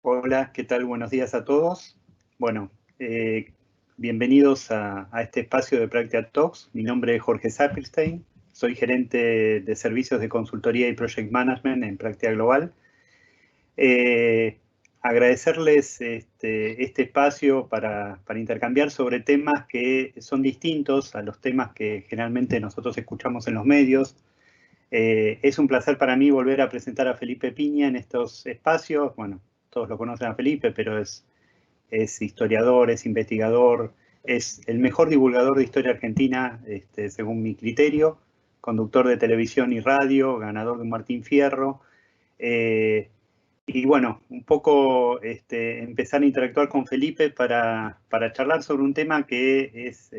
Hola, ¿qué tal? Buenos días a todos. Bueno, bienvenidos a este espacio de Practia Talks. Mi nombre es Jorge Sappelstein, soy gerente de servicios de consultoría y project management en Practia Global. Agradecerles este espacio para intercambiar sobre temas que son distintos a los temas que generalmente nosotros escuchamos en los medios. Es un placer para mí volver a presentar a Felipe Piña en estos espacios. Bueno, todos lo conocen a Felipe, pero es historiador, es investigador, es el mejor divulgador de historia argentina, según mi criterio, conductor de televisión y radio, ganador de un Martín Fierro. Y bueno, un poco empezar a interactuar con Felipe para charlar sobre un tema que es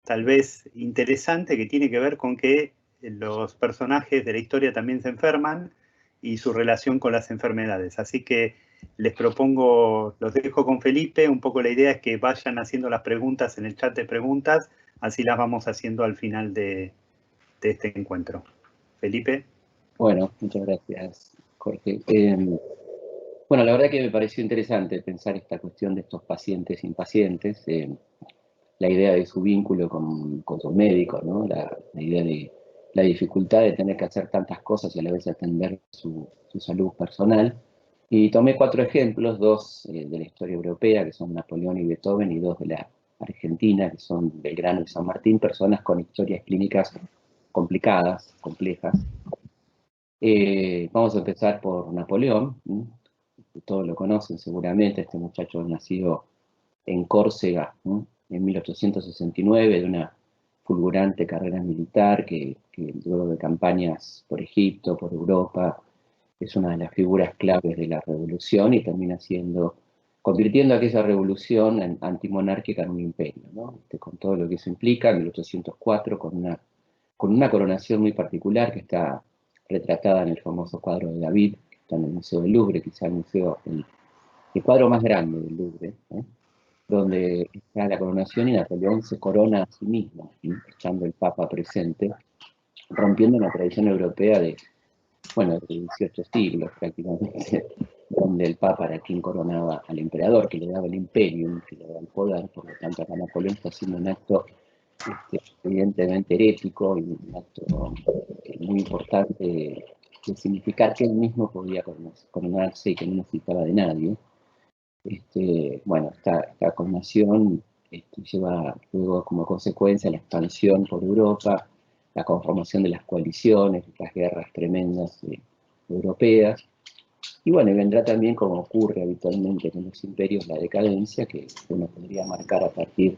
tal vez interesante, que tiene que ver con que los personajes de la historia también se enferman y su relación con las enfermedades. Así que les propongo, los dejo con Felipe, un poco la idea es que vayan haciendo las preguntas en el chat de preguntas, así las vamos haciendo al final de este encuentro. Felipe. Bueno, muchas gracias, Jorge. Bueno, la verdad que me pareció interesante pensar esta cuestión de estos pacientes impacientes, la idea de su vínculo con sus médicos, ¿no? La idea de la dificultad de tener que hacer tantas cosas y a la vez atender su salud personal. Y tomé 4 ejemplos, 2 de la historia europea, que son Napoleón y Beethoven, y 2 de la Argentina, que son Belgrano y San Martín, personas con historias clínicas complicadas, complejas. Vamos a empezar por Napoleón. Todos lo conocen seguramente, este muchacho nacido en Córcega, en 1869, de una fulgurante carrera militar que luego de campañas por Egipto, por Europa, es una de las figuras claves de la revolución y termina convirtiendo aquella revolución antimonárquica en un imperio, ¿no? Con todo lo que eso implica, en 1804, con una coronación muy particular que está retratada en el famoso cuadro de David, que está en el Museo del Louvre, quizá el cuadro más grande del Louvre, donde está la coronación y Napoleón se corona a sí mismo, estando el Papa presente, rompiendo una tradición europea de 18 siglos prácticamente, donde el Papa era quien coronaba al emperador, que le daba el imperio, que le daba el poder. Por lo tanto, acá Napoleón está haciendo un acto evidentemente herético y un acto muy importante de significar que él mismo podía coronarse y que no necesitaba de nadie. Esta coronación lleva luego como consecuencia la expansión por Europa, la conformación de las coaliciones, las guerras tremendas europeas. Y bueno, vendrá también, como ocurre habitualmente en los imperios, la decadencia, que uno podría marcar a partir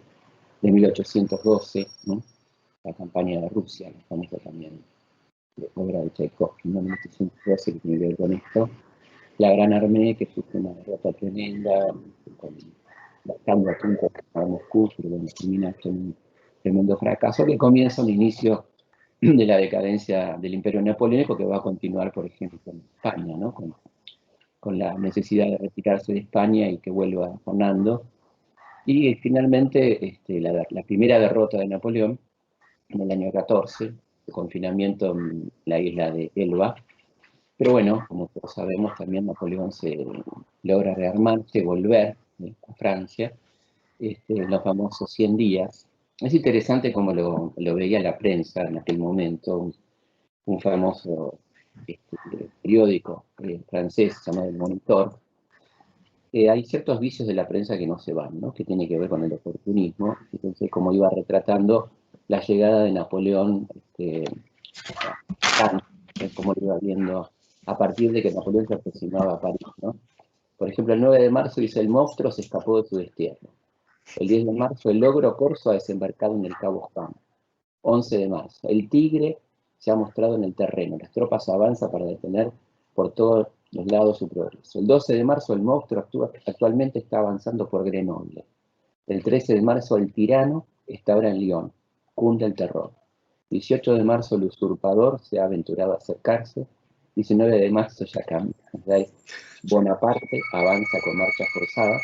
de 1812, ¿no? La campaña de Rusia, la famosa también obra de Tchaikovsky, ¿no? 1812, que tiene que ver con esto. La Gran Armée, que sufre una derrota tremenda, bajando a punto a Moscú, pero bueno, termina en un tremendo fracaso, que comienza un inicio de la decadencia del Imperio Napoleónico, que va a continuar, por ejemplo, en España, ¿no? Con la necesidad de retirarse de España y que vuelva Fernando. Y finalmente, la primera derrota de Napoleón, en el año 14, el confinamiento en la isla de Elba. Pero bueno, como todos sabemos, también Napoleón se logra rearmarse, volver a Francia, los famosos 100 días. Es interesante cómo lo veía la prensa en aquel momento, un famoso periódico francés llamado El Monitor. Hay ciertos vicios de la prensa que no se van, ¿no? Que tiene que ver con el oportunismo. Entonces, como iba retratando la llegada de Napoleón, como lo iba viendo a partir de que Napoleón se aproximaba a París, ¿no? Por ejemplo, el 9 de marzo dice: el monstruo se escapó de su destierro. El 10 de marzo, el ogro corso ha desembarcado en el Cabo Juan. 11 de marzo, el tigre se ha mostrado en el terreno. Las tropas avanzan para detener por todos los lados su progreso. El 12 de marzo, el monstruo actualmente está avanzando por Grenoble. El 13 de marzo, el tirano está ahora en Lyon. Cunde el terror. 18 de marzo, el usurpador se ha aventurado a acercarse. 19 de marzo ya cambia. Bonaparte avanza con marcha forzada.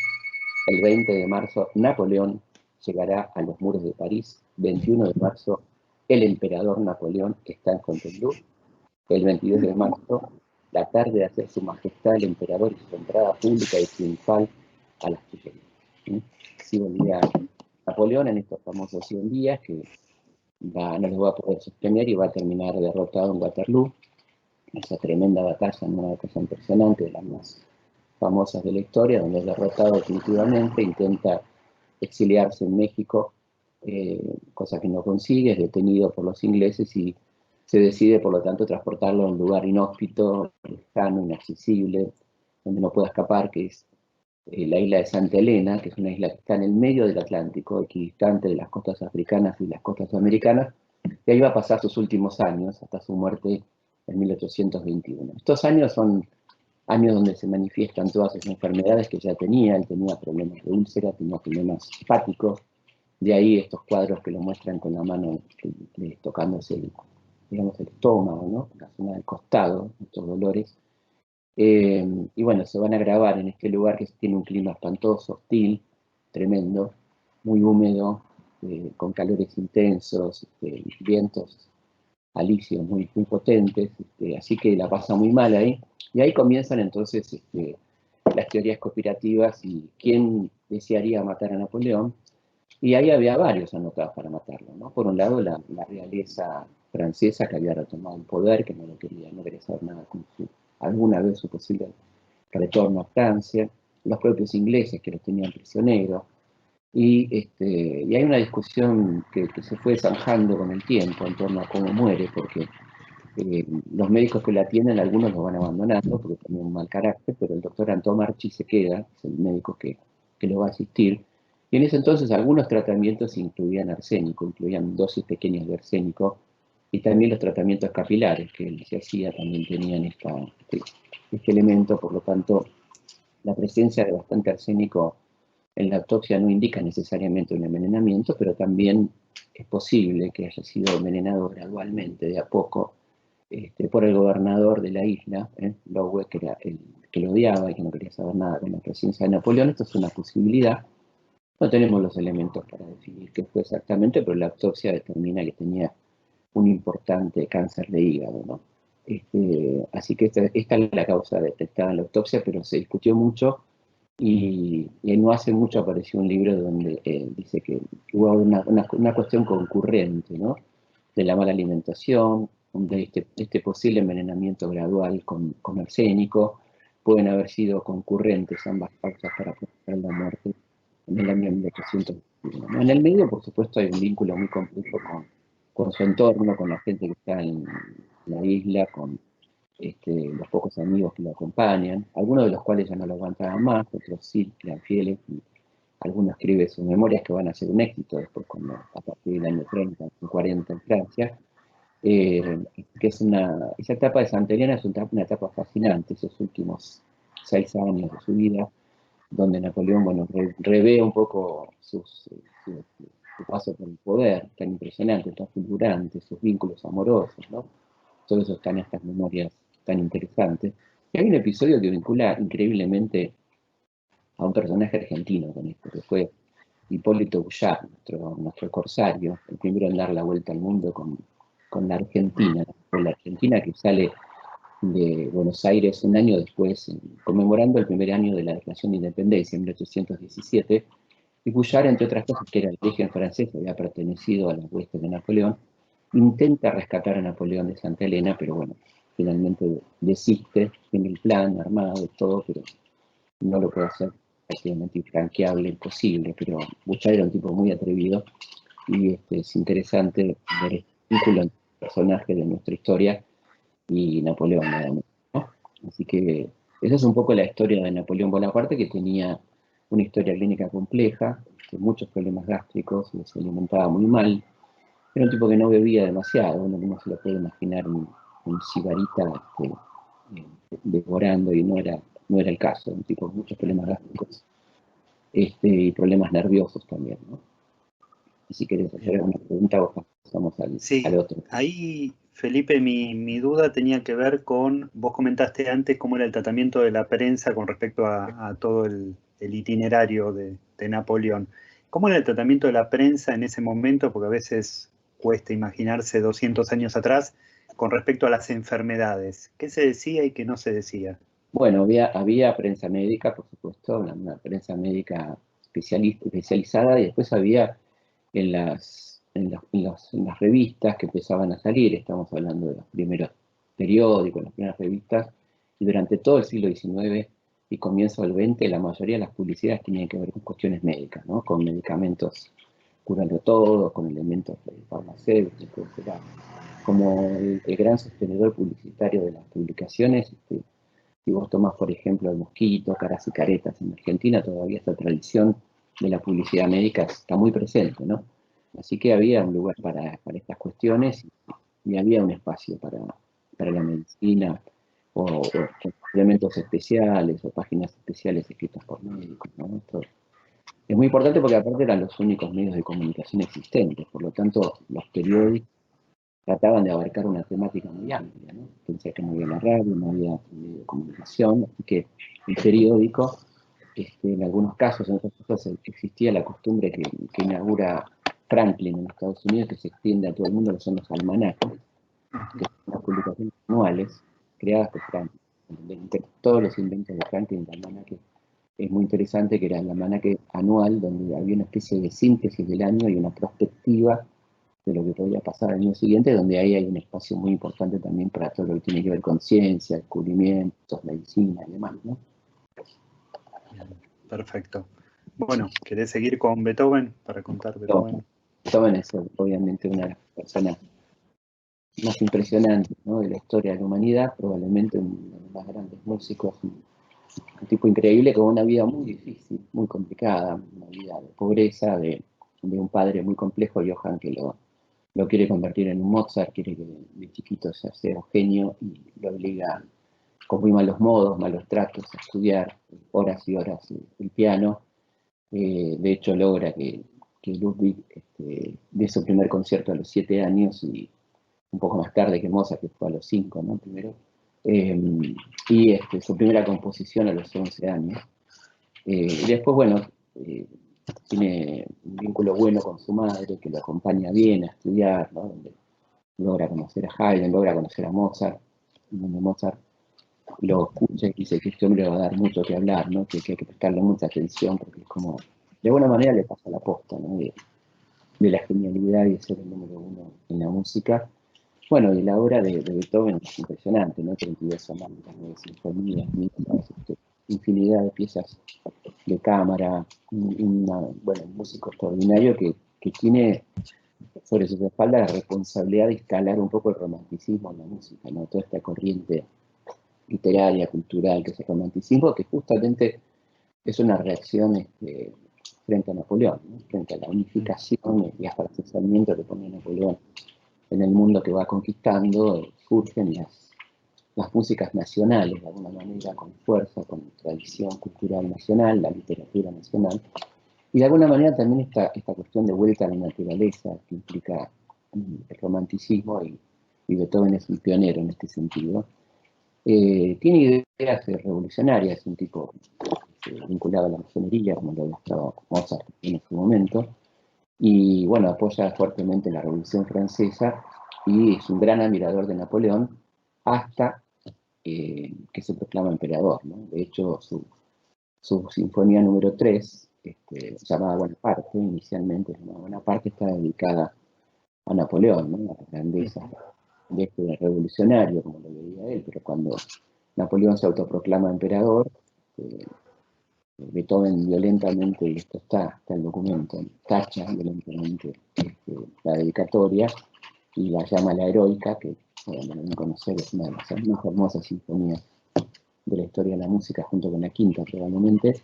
El 20 de marzo, Napoleón llegará a los muros de París. 21 de marzo, el emperador Napoleón está en Fontainebleau. El 22 de marzo, la tarde de hacer su majestad el emperador y su entrada pública y triunfal a las Tullerías. Así volvía Napoleón en estos famosos 100 días, que no los va a poder sostener y va a terminar derrotado en Waterloo. Esa tremenda batalla, una batalla impresionante, de las más famosas de la historia, donde es derrotado definitivamente, intenta exiliarse en México, cosa que no consigue, es detenido por los ingleses y se decide, por lo tanto, transportarlo a un lugar inhóspito, lejano, inaccesible, donde no pueda escapar, que es la isla de Santa Elena, que es una isla que está en el medio del Atlántico, equidistante de las costas africanas y las costas americanas, y ahí va a pasar sus últimos años, hasta su muerte en 1821. Estos años son años donde se manifiestan todas esas enfermedades que ya tenía. Él tenía problemas de úlcera, tenía problemas hepáticos, de ahí estos cuadros que lo muestran con la mano tocándose digamos, el estómago, ¿no? La zona del costado, estos dolores. Y bueno, se van a grabar en este lugar que tiene un clima espantoso, hostil, tremendo, muy húmedo, con calores intensos, vientos alisios muy potentes, así que la pasa muy mal ahí. Y ahí comienzan entonces las teorías conspirativas y quién desearía matar a Napoleón. Y ahí había varios anotados para matarlo, ¿no? Por un lado, la realeza francesa, que había retomado el poder, que no quería saber nada con alguna vez su posible retorno a Francia, los propios ingleses que los tenían prisioneros, y hay una discusión que se fue zanjando con el tiempo en torno a cómo muere, porque los médicos que la atienden, algunos lo van abandonando, porque tienen un mal carácter, pero el doctor Antón Marchi se queda, es el médico que lo va a asistir, y en ese entonces algunos tratamientos incluían arsénico, incluían dosis pequeñas de arsénico, y también los tratamientos capilares que él se hacía también tenían este elemento. Por lo tanto, la presencia de bastante arsénico en la autopsia no indica necesariamente un envenenamiento, pero también es posible que haya sido envenenado gradualmente, de a poco, por el gobernador de la isla, Lowe, que era el que lo odiaba y que no quería saber nada con la presencia de Napoleón. Esto es una posibilidad. No tenemos los elementos para definir qué fue exactamente, pero la autopsia determina que tenía un importante cáncer de hígado, ¿no? Así que esta es la causa detectada en la autopsia, pero se discutió mucho y no hace mucho apareció un libro donde dice que hubo una cuestión concurrente, ¿no? De la mala alimentación, de este posible envenenamiento gradual con arsénico. Pueden haber sido concurrentes ambas causas para provocar la muerte en el año 1821. En el medio, por supuesto, hay un vínculo muy complejo con su entorno, con la gente que está en la isla, con los pocos amigos que lo acompañan, algunos de los cuales ya no lo aguantaban más, otros sí, eran fieles, y algunos escribe sus memorias que van a ser un éxito después, cuando, a partir del año 30, 40 en Francia, que es esa etapa de Santa Elena es una etapa fascinante, esos últimos 6 años de su vida, donde Napoleón, bueno, revé un poco su paso por el poder, tan impresionante, tan fulgurante, sus vínculos amorosos, ¿no? Todo eso está en estas memorias tan interesantes. Y hay un episodio que vincula increíblemente a un personaje argentino con esto, que fue Hipólito Bullard, nuestro corsario, el primero en dar la vuelta al mundo con la Argentina. Fue la Argentina que sale de Buenos Aires un año después, conmemorando el primer año de la Declaración de Independencia, en 1817, y Bullard, entre otras cosas, que era el origen francés, había pertenecido a las huestes de Napoleón, intenta rescatar a Napoleón de Santa Elena, pero bueno, finalmente desiste, tiene el plan armado, todo, pero no lo puede hacer, prácticamente infranqueable, imposible. Pero Bullard era un tipo muy atrevido y es interesante ver el vínculo entre el personaje de nuestra historia y Napoleón, ¿no? Así que esa es un poco la historia de Napoleón Bonaparte, que tenía una historia clínica compleja, muchos problemas gástricos, se alimentaba muy mal. Era un tipo que no bebía demasiado, uno se lo puede imaginar un sibarita devorando, y no era el caso, un tipo con muchos problemas gástricos y problemas nerviosos también, ¿no? Y si querés hacer alguna pregunta, vos pasamos al otro. Ahí, Felipe, mi duda tenía que ver con, vos comentaste antes cómo era el tratamiento de la prensa con respecto a todo el itinerario de Napoleón. ¿Cómo era el tratamiento de la prensa en ese momento? Porque a veces cuesta imaginarse 200 años atrás con respecto a las enfermedades. ¿Qué se decía y qué no se decía? Bueno, había prensa médica, por supuesto, una prensa médica especializada, y después había en las revistas que empezaban a salir, estamos hablando de los primeros periódicos, las primeras revistas, y durante todo el siglo XIX y comienzo del XX, la mayoría de las publicidades tenían que ver con cuestiones médicas, ¿no? Con medicamentos curando todo, con elementos farmacéuticos, era como el gran sostenedor publicitario de las publicaciones. Si vos tomás, por ejemplo, el Mosquito, Caras y Caretas en Argentina, todavía esta tradición de la publicidad médica está muy presente, ¿no? Así que había un lugar para estas cuestiones, y había un espacio para la medicina, o elementos especiales, o páginas especiales escritas por médicos, ¿no? Esto es muy importante porque aparte eran los únicos medios de comunicación existentes, por lo tanto los periódicos trataban de abarcar una temática muy amplia, ¿no? Pensé que no había la radio, no había medio de comunicación, así que el periódico, en algunos casos, en otros casos existía la costumbre que inaugura Franklin en Estados Unidos, que se extiende a todo el mundo, que son los almanaques, que son las publicaciones anuales creadas por Franklin. Entre todos los inventos de Franklin, el almanaque es muy interesante, que era el almanaque anual, donde había una especie de síntesis del año y una perspectiva de lo que podría pasar al año siguiente, donde ahí hay un espacio muy importante también para todo lo que tiene que ver con ciencia, descubrimientos, medicina y demás, ¿no? Perfecto. Bueno, ¿querés seguir con Beethoven para contar Beethoven? Beethoven es obviamente una de las personas más impresionantes, ¿no?, de la historia de la humanidad, probablemente uno de los más grandes músicos, un tipo increíble con una vida muy difícil, muy complicada, una vida de pobreza, de un padre muy complejo, Johann, que lo quiere convertir en un Mozart, quiere que de chiquito sea un genio, y lo obliga con muy malos modos, malos tratos, a estudiar horas y horas el piano. De hecho, logra que Ludwig dé su primer concierto a los 7 años, y un poco más tarde que Mozart, que fue a los 5, ¿no? Primero. Y su primera composición a los 11 años. Y después, bueno, tiene un vínculo bueno con su madre, que lo acompaña bien a estudiar, ¿no? Donde logra conocer a Haydn, logra conocer a Mozart, donde Mozart lo escucha y dice que este hombre le va a dar mucho que hablar, ¿no? Que hay que prestarle mucha atención, porque es como, de alguna manera le pasa la posta, ¿no? De la genialidad y de ser el número uno en la música. Bueno, y la obra de Beethoven es impresionante, ¿no? 32 sonatas, 9 sinfonías, infinidad de piezas de cámara, un músico extraordinario que tiene sobre su espalda la responsabilidad de instalar un poco el romanticismo en la música, ¿no? Toda esta corriente literaria, cultural, que es el romanticismo, que justamente es una reacción frente a Napoleón, ¿no? Frente a la unificación y hasta el asesoramiento que pone Napoleón en el mundo que va conquistando. Surgen las músicas nacionales, de alguna manera, con fuerza, con tradición cultural nacional, la literatura nacional, y de alguna manera también esta cuestión de vuelta a la naturaleza que implica el romanticismo, y Beethoven es un pionero en este sentido. Tiene ideas revolucionarias, es un tipo vinculado a la masonería, como lo demostraba Mozart en su momento, y bueno, apoya fuertemente la Revolución Francesa, y es un gran admirador de Napoleón hasta que se proclama emperador, ¿no? De hecho, su sinfonía número 3, llamada Bonaparte, inicialmente llamada Bonaparte, está dedicada a Napoleón, ¿no? A la grandeza de este revolucionario, como lo veía él, pero cuando Napoleón se autoproclama emperador, Beethoven violentamente, y esto está en el documento, tacha violentamente la dedicatoria y la llama la heroica, que bueno, deben conocer, es una de las más hermosas sinfonías de la historia de la música, junto con la quinta probablemente.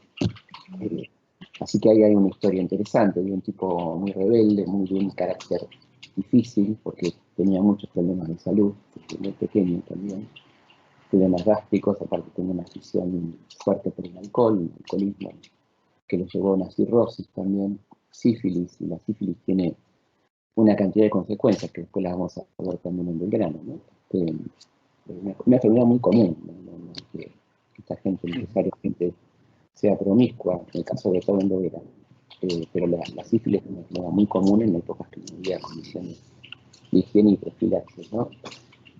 Así que ahí hay una historia interesante de un tipo muy rebelde, muy de un carácter difícil, porque tenía muchos problemas de salud, muy pequeño también, problemas gástricos, aparte tenía una afición fuerte por el alcohol, el alcoholismo, que lo llevó a una cirrosis también, sífilis, y la sífilis tiene una cantidad de consecuencias que después las vamos a ver también en Belgrano, ¿no? Una enfermedad muy común, ¿no? Que esta gente, necesariamente sea promiscua, en el caso de Beethoven lo era, pero la sífilis es una enfermedad muy común en épocas que no había condiciones de higiene y profilaxis, ¿no?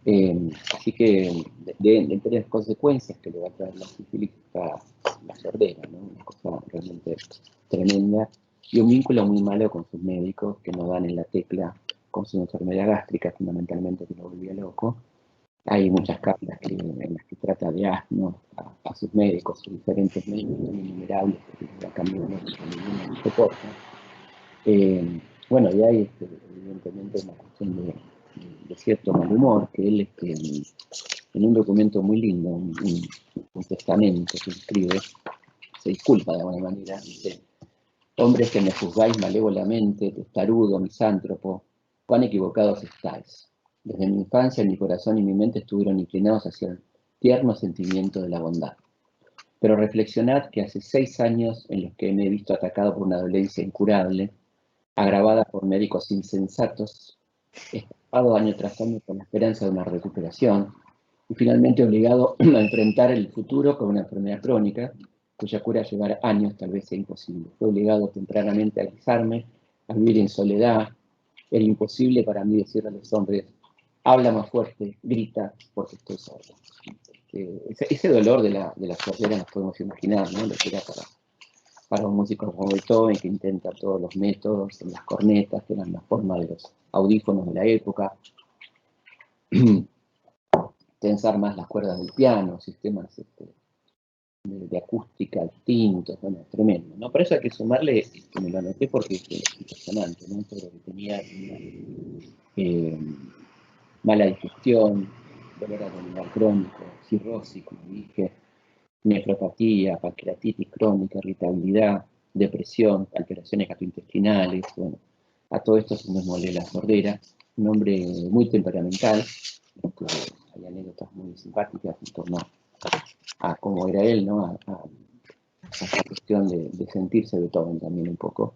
Así que de entre las consecuencias que le va a traer la sífilis está la sordera, ¿no? Una cosa realmente tremenda, y un vínculo muy malo con sus médicos que no dan en la tecla con su enfermedad gástrica, fundamentalmente, que lo volvía loco. Hay muchas cartas en las que trata de asno a sus médicos, sus diferentes médicos, son innumerables, porque la cambio de médico, ninguno lo soporta. Bueno, y hay evidentemente una cuestión de cierto mal humor, que él en un documento muy lindo, un testamento que escribe, se disculpa de alguna manera, dice: hombres que me juzgáis malévolamente, testarudo, misántropo, cuán equivocados estáis. Desde mi infancia mi corazón y mi mente estuvieron inclinados hacia el tierno sentimiento de la bondad. Pero reflexionad que hace 6 años en los que me he visto atacado por una dolencia incurable, agravada por médicos insensatos, estafado año tras año con la esperanza de una recuperación, y finalmente obligado a enfrentar el futuro con una enfermedad crónica, cuya cura llevará años, tal vez sea imposible. Fue obligado tempranamente a alisarme, a vivir en soledad. Era imposible para mí decirle a los hombres: habla más fuerte, grita, porque estoy sordo. Ese dolor de la sordera nos podemos imaginar, ¿no? Lo que era para un músico como Beethoven, que intenta todos los métodos, en las cornetas, que eran la forma de los audífonos de la época, tensar más las cuerdas del piano, sistemas de acústica distintos, bueno, tremendo, ¿no? Por eso hay que sumarle, que me lo anoté porque es impresionante, ¿no? Todo lo que tenía mala digestión, dolor abdominal crónico, cirrosis, como dije, nefropatía, pancreatitis crónica, irritabilidad, depresión, alteraciones gastrointestinales, bueno, a todo esto se nos mole la sordera, un hombre muy temperamental, hay anécdotas muy simpáticas en torno a cómo era él, ¿no? A esa cuestión de sentirse Beethoven también un poco.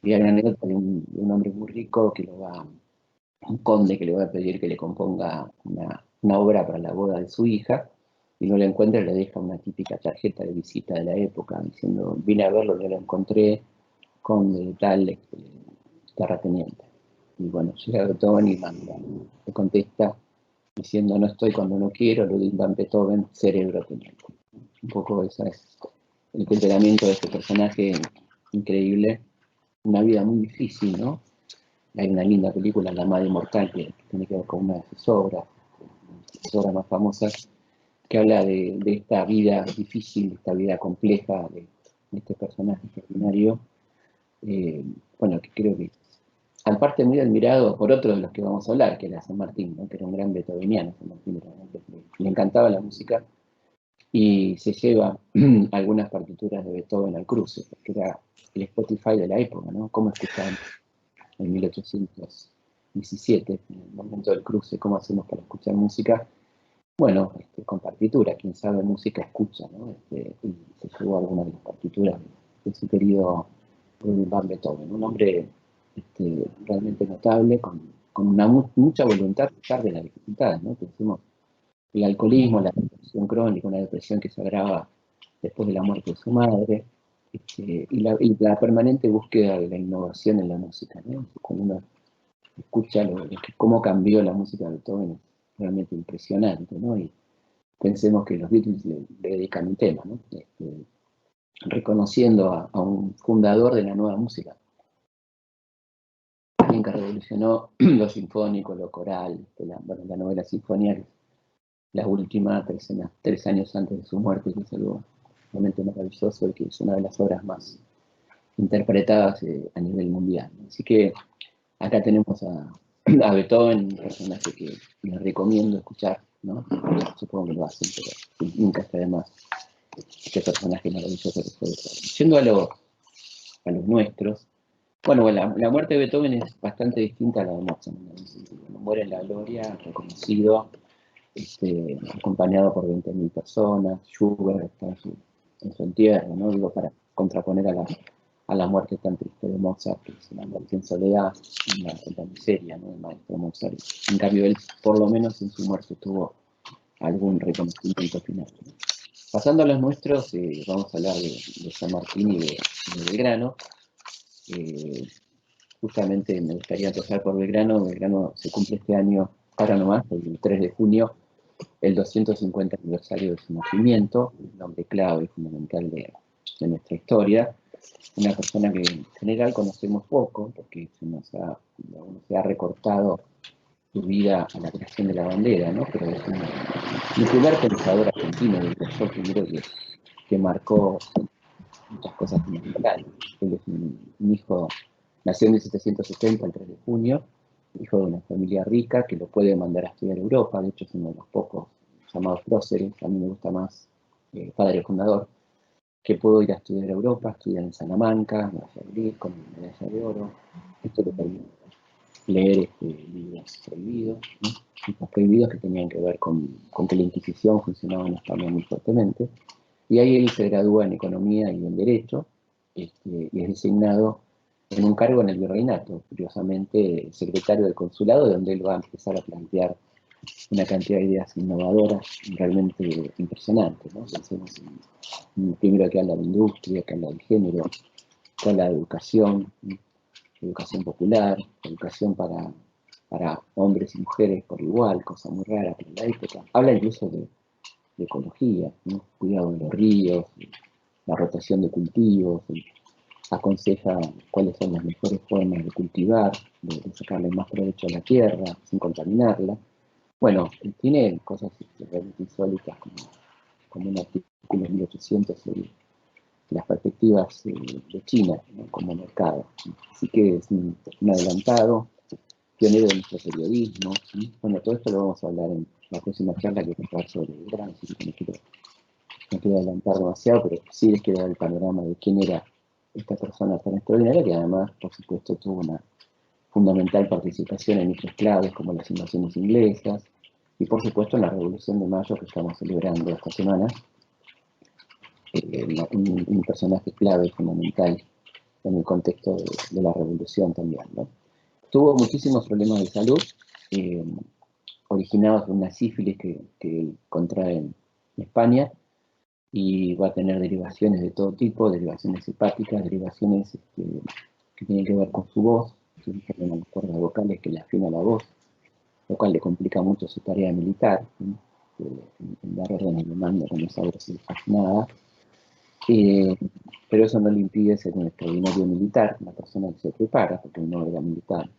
Y hay una anécdota de un hombre muy rico que un conde que le va a pedir que le componga una obra para la boda de su hija, y no la encuentra y le deja una típica tarjeta de visita de la época, diciendo: vine a verlo, no lo encontré, conde tal, terrateniente. Y bueno, llega Beethoven y manda, le contesta diciendo: no estoy cuando no quiero, Ludwig van Beethoven, cerebro teniente. Un poco ese es el temperamento de este personaje increíble, una vida muy difícil, ¿no? Hay una linda película, La Madre Mortal, que tiene que ver con una de sus obras más famosas, que habla de esta vida difícil, de esta vida compleja de este personaje extraordinario. Bueno, que creo que, aparte, muy admirado por otro de los que vamos a hablar, que era San Martín, ¿no? Que era un gran beethoveniano. San Martín le encantaba la música y se lleva algunas partituras de Beethoven al cruce, porque era el Spotify de la época, ¿no? Cómo escuchaban en 1817, en el momento del cruce, cómo hacemos para escuchar música. Bueno, con partitura, quien sabe música escucha, ¿no? Y se llevó algunas de las partituras de su querido Ludwig van Beethoven, un hombre realmente notable, con mucha voluntad a pesar de las dificultades, ¿no? Pensemos el alcoholismo, la depresión crónica, una depresión que se agrava después de la muerte de su madre, y la permanente búsqueda de la innovación en la música, ¿no? Cuando uno escucha cómo cambió la música de Beethoven, es realmente impresionante, ¿no? Y pensemos que los Beatles le dedican un tema, ¿no? Reconociendo a un fundador de la nueva música, alguien que revolucionó lo sinfónico, lo coral, la novela sinfónica, la última, 3 años antes de su muerte, que es algo realmente maravilloso y que es una de las obras más interpretadas a nivel mundial. Así que acá tenemos a Beethoven, un personaje que les recomiendo escuchar, ¿no? Supongo que lo hacen, pero nunca está de más este personaje maravilloso que fue Beethoven. Yendo a los nuestros, bueno, la muerte de Beethoven es bastante distinta a la de Mozart. Muere en la gloria, reconocido, acompañado por 20.000 personas. Schubert está en su entierro, ¿no? Digo, para contraponer a la muerte tan triste de Mozart, que es una muerte en soledad, una muerte miseria, ¿no? El maestro Mozart. En cambio, él, por lo menos en su muerte, tuvo algún reconocimiento final, ¿no? Pasando a los nuestros, vamos a hablar de San Martín y de Belgrano. Justamente me gustaría empezar por Belgrano. Belgrano se cumple este año ahora nomás, el 3 de junio, el 250 aniversario de su nacimiento, un hombre clave y fundamental de nuestra historia, una persona que en general conocemos poco, porque uno se ha recortado su vida a la creación de la bandera, ¿no? Pero es un primer pensador argentino, diría yo, primero que marcó muchas cosas fundamentales. Él es un hijo, nació en 1770, el 3 de junio, hijo de una familia rica que lo puede mandar a estudiar a Europa. De hecho es uno de los pocos llamados próceres, a mí me gusta más padre fundador, que pudo ir a estudiar a Europa, estudiar en Salamanca, en Valladolid, con medalla de oro. Esto le permite leer libros prohibidos, ¿no? Libros prohibidos que tenían que ver con que la Inquisición funcionaba en España muy fuertemente. Y ahí él se gradúa en Economía y en Derecho, y es designado en un cargo en el Virreinato, curiosamente secretario del Consulado, donde él va a empezar a plantear una cantidad de ideas innovadoras realmente impresionantes, ¿no? Pensemos primero que habla de industria, que habla de género, que habla de educación popular, educación para hombres y mujeres por igual, cosa muy rara para la época. Habla incluso de ecología, ¿no? Cuidado de los ríos, la rotación de cultivos, aconseja cuáles son las mejores formas de cultivar, de sacarle más provecho a la tierra, sin contaminarla. Bueno, tiene cosas realmente insólitas, como un artículo en 1800 sobre las perspectivas de China, ¿no? Como mercado. Así que es un adelantado, pionero de nuestro periodismo, ¿sí? Bueno, todo esto lo vamos a hablar en la próxima charla, que va a sobre el gran, así que no quiero adelantar demasiado, pero sí les quiero dar el panorama de quién era esta persona tan extraordinaria, que además, por supuesto, tuvo una fundamental participación en hechos claves como las invasiones inglesas, y por supuesto en la Revolución de Mayo que estamos celebrando esta semana, un personaje clave y fundamental en el contexto de la Revolución también, ¿no? Tuvo muchísimos problemas de salud, originados de una sífilis que contrae en España, y va a tener derivaciones de todo tipo, derivaciones hepáticas, derivaciones que tienen que ver con su voz, que tienen las cuerdas vocales que le afina la voz, lo cual le complica mucho su tarea militar, ¿sí? En dar órdenes de mando con esa voz afinada. Pero eso no le impide ser un extraordinario militar, una persona que se prepara, porque no era militar,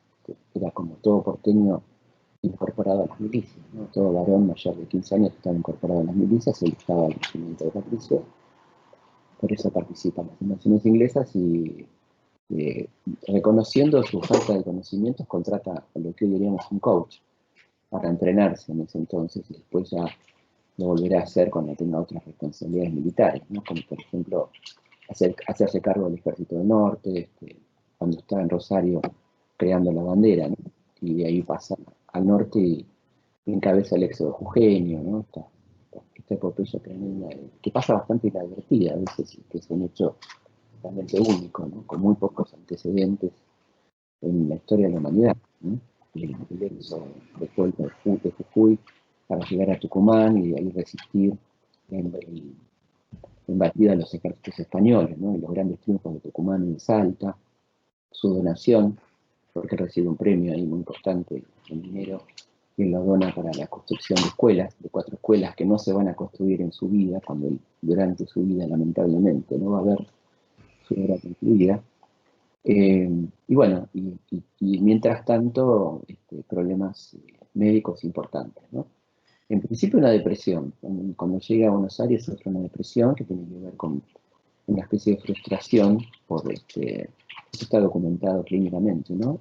era como todo porteño incorporado a las milicias, ¿no? Todo varón mayor de 15 años estaba incorporado a las milicias, él estaba en el regimiento de Patricio, por eso participa en las invasiones inglesas y reconociendo su falta de conocimientos contrata a lo que hoy diríamos un coach para entrenarse en ese entonces, y después ya lo volverá a hacer cuando tenga otras responsabilidades militares, ¿no? Como por ejemplo hacerse cargo del Ejército del Norte, cuando está en Rosario creando la bandera, ¿no? Y de ahí pasa al norte y encabeza el éxodo jujeño, ¿no? Esta epopeya tremenda, que pasa bastante inadvertida a veces, que es un hecho realmente único, ¿no? Con muy pocos antecedentes en la historia de la humanidad, ¿no? El éxodo del pueblo de Jujuy para llegar a Tucumán y de ahí resistir en batida a los ejércitos españoles, ¿no? Y los grandes triunfos de Tucumán y de Salta, su donación, porque recibe un premio ahí muy importante en dinero, que lo dona para la construcción de escuelas, de 4 escuelas que no se van a construir en su vida, cuando él, durante su vida lamentablemente no va a haber su obra concluida. Y bueno, y mientras tanto, problemas médicos importantes, ¿no? En principio una depresión. Cuando llega a Buenos Aires sufre una depresión que tiene que ver con una especie de frustración por eso está documentado clínicamente, ¿no?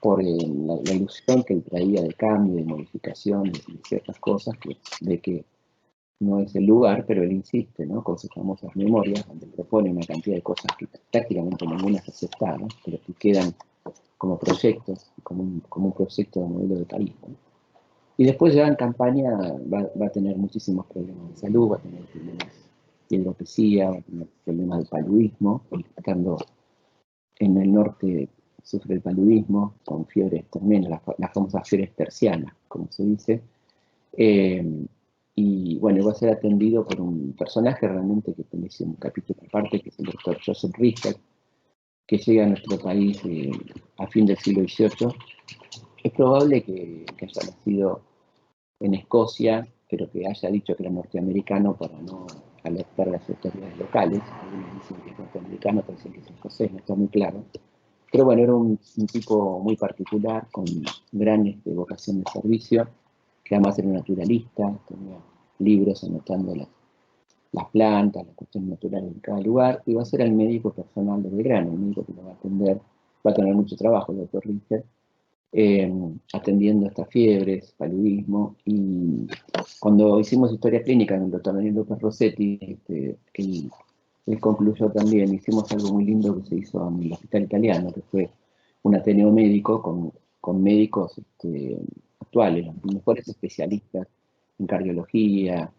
Por la ilusión que él traía de cambio, de modificación, de ciertas cosas, de que no es el lugar, pero él insiste, ¿no? Con sus famosas memorias, donde propone una cantidad de cosas que prácticamente ninguna es aceptada, ¿no? Pero que quedan como proyectos, como un proyecto de modelo de país, ¿no? Y después ya en campaña va a tener muchísimos problemas de salud, va a tener problemas de hidropesía, va a tener problemas de paludismo, estando en el norte sufre el paludismo, con fiebres también, las famosas fiebres tercianas, como se dice. Y bueno, va a ser atendido por un personaje realmente que merece un capítulo aparte, que es el doctor Joseph Richter, que llega a nuestro país a fin del siglo XVIII, Es probable que haya nacido en Escocia, pero que haya dicho que era norteamericano para no alertar a las autoridades locales. Algunos dicen que es norteamericano, otros dicen que es escocés, no está muy claro. Pero bueno, era un tipo muy particular, con gran vocación de servicio, que además era un naturalista, tenía libros anotando las plantas, las cuestiones naturales en cada lugar, y va a ser el médico personal de Belgrano, el médico que lo va a atender, va a tener mucho trabajo el doctor Richter, atendiendo estas fiebres, paludismo, y cuando hicimos historia clínica con el doctor Daniel López Rossetti, él concluyó también, hicimos algo muy lindo que se hizo en el hospital italiano, que fue un ateneo médico con médicos actuales, los mejores especialistas en cardiología,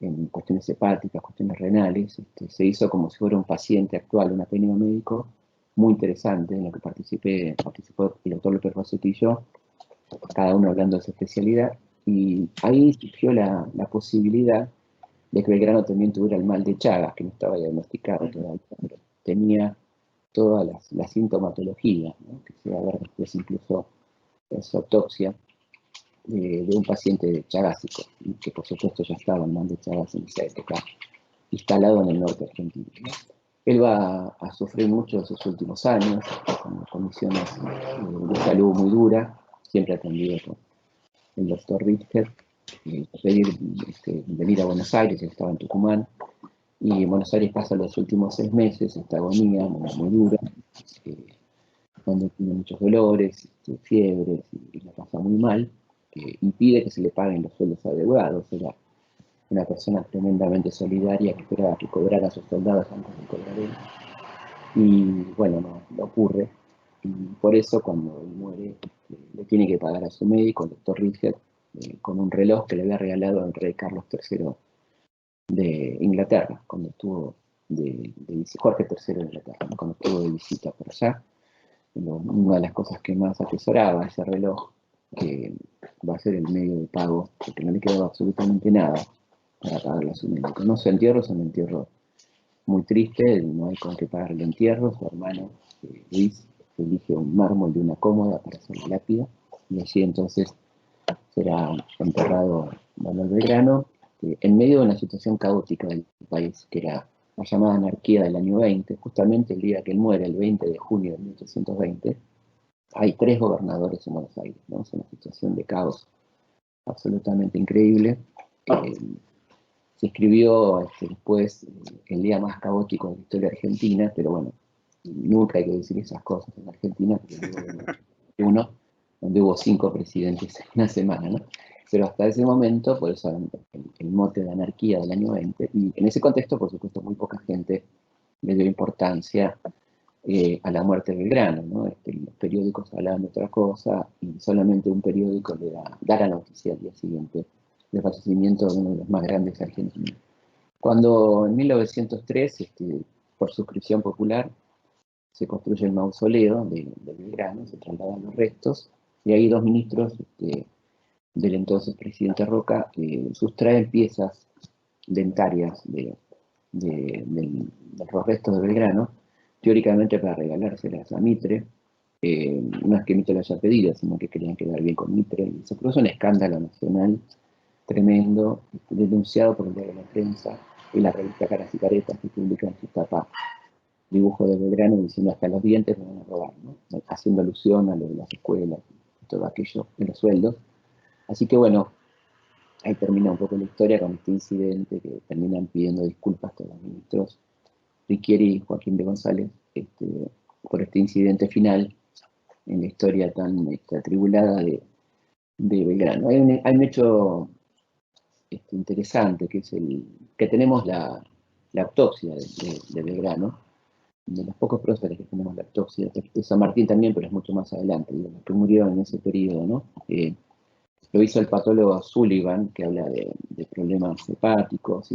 en cuestiones hepáticas, cuestiones renales. Se hizo como si fuera un paciente actual, un ateneo médico muy interesante, en el que participó el doctor López Rossetti y yo, cada uno hablando de su especialidad, y ahí surgió la posibilidad de que Belgrano también tuviera el mal de Chagas, que no estaba diagnosticado todavía, pero tenía toda la sintomatología, ¿no? Que se va a ver después incluso en su autopsia, de un paciente chagásico, que por supuesto ya estaba el mal de Chagas en esa época, instalado en el norte argentino, ¿no? Él va a sufrir mucho en sus últimos años, con condiciones de salud muy duras, siempre atendido por el doctor Richter, pedir venir a Buenos Aires, él estaba en Tucumán, y en Buenos Aires pasa los últimos 6 meses, esta agonía muy dura, donde tiene muchos dolores, fiebres, y la pasa muy mal, y pide que se le paguen los sueldos adecuados. Era una persona tremendamente solidaria que esperaba que cobrara a sus soldados antes de cobrar él. Y bueno, no ocurre. Y por eso cuando él muere, le tiene que pagar a su médico, el doctor Richter, con un reloj que le había regalado al rey Carlos III de Inglaterra, cuando estuvo Jorge III de Inglaterra, ¿no? Cuando estuvo de visita por allá. Una de las cosas que más atesoraba ese reloj, que va a ser el medio de pago, porque no le quedaba absolutamente nada para pagarle a su médico. No, su entierro es un entierro muy triste, no hay con qué pagar el entierro. Su hermano Luis elige un mármol de una cómoda para hacer la lápida, y allí entonces será enterrado Manuel Belgrano, en medio de una situación caótica del país, que era la llamada anarquía del año 20, justamente el día que él muere, el 20 de junio de 1820, hay 3 gobernadores en Buenos Aires, ¿no? Es una situación de caos absolutamente increíble. Se escribió después el día más caótico de la historia argentina, pero bueno, nunca hay que decir esas cosas en Argentina, porque luego donde hubo 5 presidentes en una semana, ¿no? Pero hasta ese momento, por eso el mote de anarquía del año 20, y en ese contexto, por supuesto, muy poca gente le dio importancia a la muerte de Belgrano, ¿no? Los periódicos hablaban de otra cosa, y solamente un periódico le da la noticia al día siguiente del fallecimiento de uno de los más grandes argentinos. Cuando en 1903, por suscripción popular, se construye el mausoleo de Belgrano, se trasladan los restos, y ahí 2 ministros del entonces presidente Roca sustraen piezas dentarias de los restos de Belgrano, teóricamente para regalárselas a Mitre. No es que Mitre lo haya pedido, sino que querían quedar bien con Mitre, y se produce un escándalo nacional tremendo, denunciado por el diario La Prensa y la revista Caras y Caretas, que publica en su tapa dibujo de Belgrano diciendo hasta los dientes me van a robar, ¿no? Haciendo alusión a lo de las escuelas y todo aquello de los sueldos. Así que bueno, ahí termina un poco la historia con este incidente, que terminan pidiendo disculpas a los ministros Riquieri y Joaquín de González por este incidente final en la historia tan atribulada de Belgrano. Hay un hecho interesante, que es que tenemos la autopsia de Belgrano, de los pocos próceres que tenemos la autopsia, de San Martín también, pero es mucho más adelante, de los que murieron en ese periodo, ¿no? Lo hizo el patólogo Sullivan, que habla de problemas hepáticos,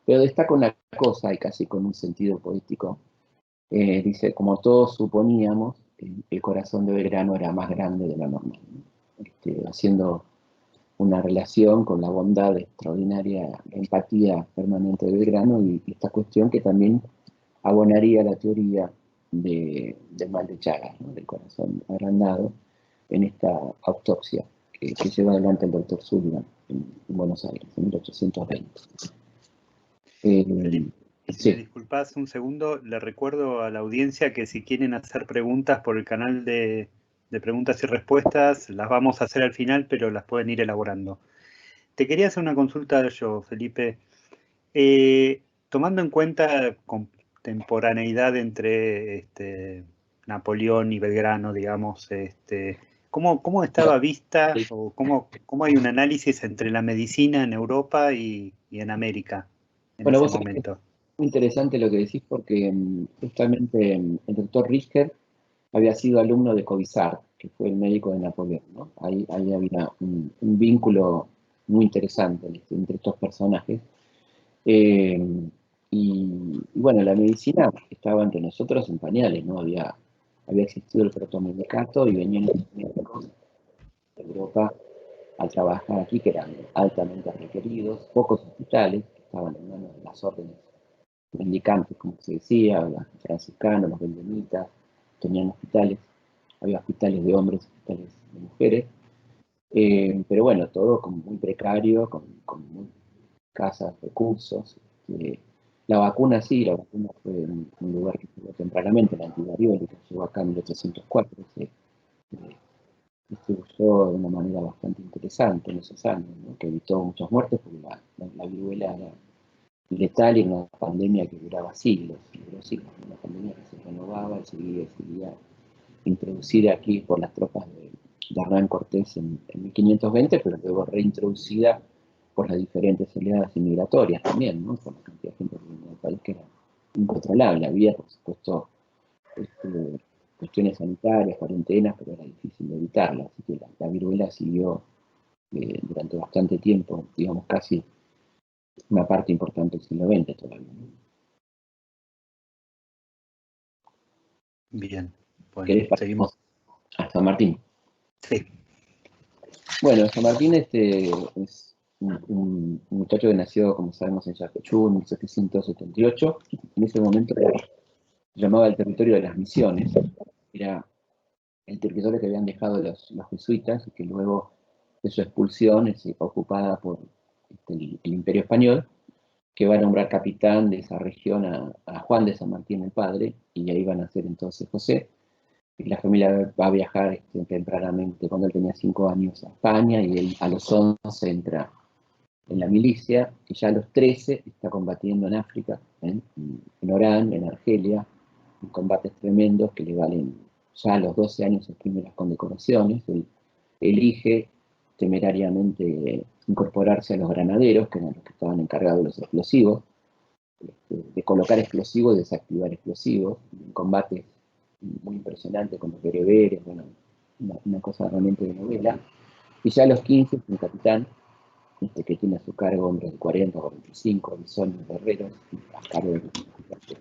pero destaca una cosa, y casi con un sentido poético. Dice, como todos suponíamos, el corazón de Belgrano era más grande de lo normal, ¿no? Haciendo una relación con la bondad extraordinaria, la empatía permanente de Belgrano, y esta cuestión que también abonaría la teoría del mal de Chagas, ¿no? Del corazón agrandado, en esta autopsia que lleva adelante el doctor Sullivan en Buenos Aires, en 1820. Felipe, si Sí. me disculpas un segundo, le recuerdo a la audiencia que si quieren hacer preguntas por el canal de preguntas y respuestas, las vamos a hacer al final, pero las pueden ir elaborando. Te quería hacer una consulta yo, Felipe. Tomando en cuenta contemporaneidad entre Napoleón y Belgrano, digamos, ¿cómo estaba vista o cómo hay un análisis entre la medicina en Europa y en América en Bueno, ese vos sabés que es momento? muy interesante lo que decís porque justamente el doctor Richter había sido alumno de Covisart, que fue el médico de Napoleón, ¿no? Ahí había un vínculo muy interesante entre estos personajes. Eh, bueno, la medicina estaba entre nosotros en pañales, ¿no? Había existido el protomedicato y venían los médicos de Europa a trabajar aquí, que eran altamente requeridos, pocos hospitales, que estaban en manos de las órdenes mendicantes, como se decía, los franciscanos, los benjamitas, tenían hospitales, había hospitales de hombres, hospitales de mujeres, pero bueno, todo como muy precario, con muy escasos recursos. La vacuna sí, la vacuna fue un lugar que llegó tempranamente, la antivariólica llegó acá en 1804, se distribuyó de una manera bastante interesante en esos años, ¿no? Que evitó muchas muertes porque la viruela era letal y una pandemia que duraba siglos, una pandemia que se renovaba y seguía introducida aquí por las tropas de Hernán Cortés en 1520, pero luego reintroducida por las diferentes oleadas inmigratorias también, ¿no? Por la cantidad de gente que venía del país que era incontrolable. Había, por supuesto, cuestiones sanitarias, cuarentenas, pero era difícil de evitarlas. Así que la viruela siguió durante bastante tiempo, digamos casi una parte importante del siglo XX todavía, ¿no? Bien, bueno, ¿Querés seguimos. pasamos a San Martín? Sí, Bueno, San Martín es un muchacho que nació, como sabemos, en Yapeyú en 1778. En ese momento se llamaba el territorio de las misiones. Era el territorio que habían dejado los jesuitas y que luego de su expulsión es ocupada por el Imperio Español, que va a nombrar capitán de esa región a Juan de San Martín el padre, y ahí van a ser entonces José. Y la familia va a viajar tempranamente, cuando él tenía 5 años, a España, y él a los 11 entra en la milicia, y ya a los 13 está combatiendo en África, en Orán, en Argelia, en combates tremendos que le valen ya a los 12 años sus primeras condecoraciones. Él elige temerariamente incorporarse a los granaderos, que eran los que estaban encargados de los explosivos, de colocar explosivos y desactivar explosivos, en combates muy impresionantes con los bereberes, bueno, una cosa realmente de novela. Y ya a los 15 es un capitán que tiene a su cargo hombres de 40, 45, bisones, guerreros, a cargo de